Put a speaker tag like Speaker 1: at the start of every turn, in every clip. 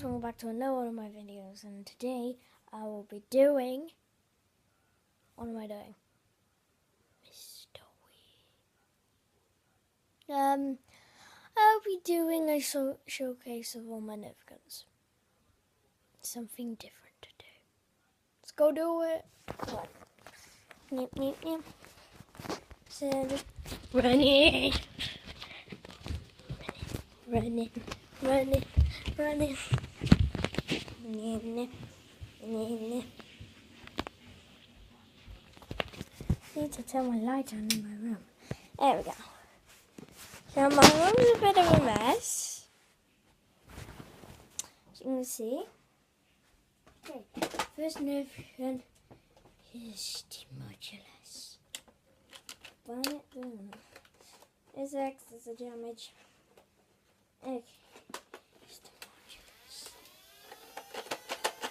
Speaker 1: Welcome back to another one of my videos, and today I will be doing, what am I doing? Mr. Wee. I'll be doing a showcase of all my Nerf Guns. Something different to do. Let's go do it. Come on. Nip, nip, nip. So just running. Running. Need to turn my light on in my room. There we go. So my room's a bit of a mess, as you can see. Okay, first Nerf gun is demodulus. Burn it down. It's X, it's a damage. Okay, it's demodulus.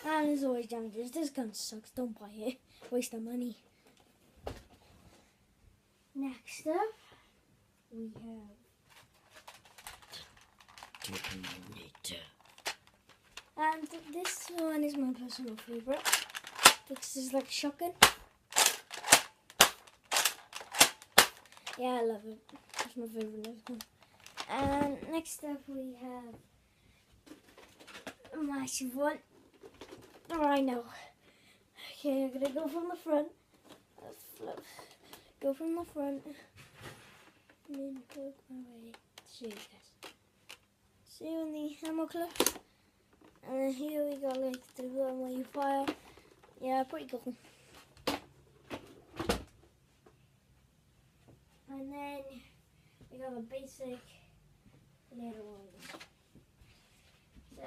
Speaker 1: And there's always damages. This gun sucks, don't buy it. Waste of money. Next up, we have Terminator. And this one is my personal favourite. This is like a shotgun. Yeah, I love it. It's my favourite one. And next up we have a massive one. I know. Okay, I'm gonna go from the front. Flip. Go from the front. And then work my way to show you guys. See you in the ammo clip. And then here we got like the button where you fire. Yeah, pretty cool. And then we got a basic little one. So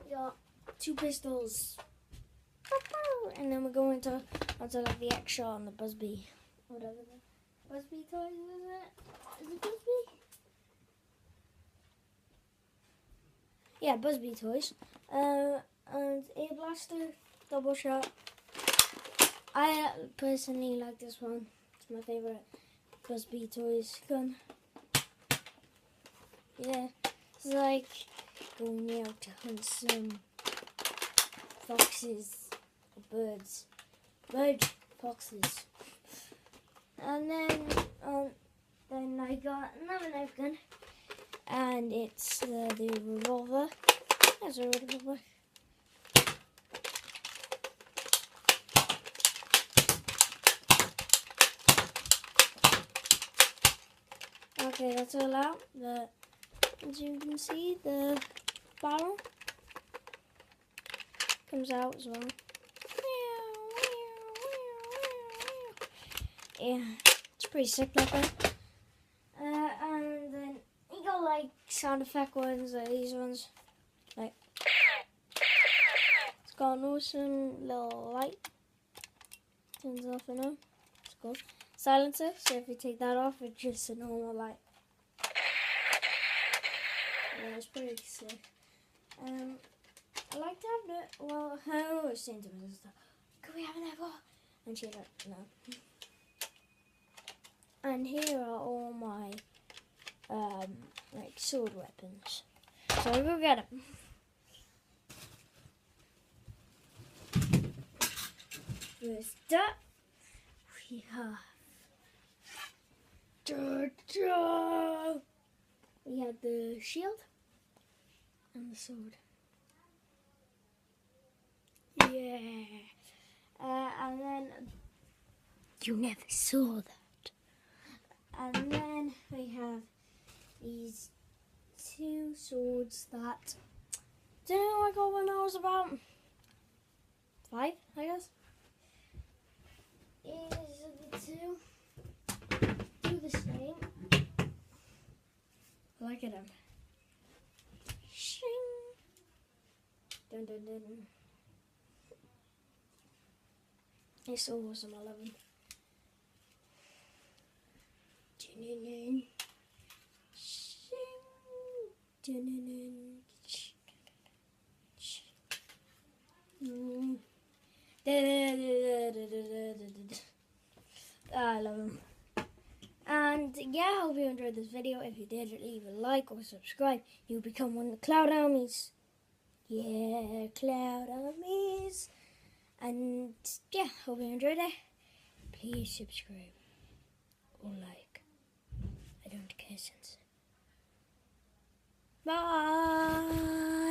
Speaker 1: we got two pistols. And then we're going to onto like the extra on the Busby. Whatever the Busby toys is it? Is it Busby? Yeah, Busby toys. And air blaster, double shot. I personally like this one. It's my favorite Busby toys gun. Yeah, it's like going out to hunt some foxes or birds. Foxes. And then I got another Nerf gun, and it's the revolver. There's a revolver. Okay, that's all out. As you can see, the barrel comes out as well. Yeah, it's pretty sick like that. And then you got like sound effect ones, like these ones. Like, it's got an awesome little light. Turns off and on. It's cool. Silencer, so if you take that off, it's just a normal light. Yeah, it's pretty sick. I like to have it. Well, I was saying to my sister, could we have an apple? And she's like, no. And here are all my like sword weapons. So I'll go get them. First up, we have we have the shield and the sword. Yeah. And then you never saw that. And then we have these two swords that I don't know, I got when I was about 5, I guess. These are the two. Do the same. Look at them. Shing. Dun dun dun. It's so awesome, I love them. I love them. And yeah, I hope you enjoyed this video. If you did, leave a like or subscribe. You'll become one of the Cloud Armies. Yeah, cloud armies. And yeah, hope you enjoyed it. Please subscribe or like. I don't care since. Bye.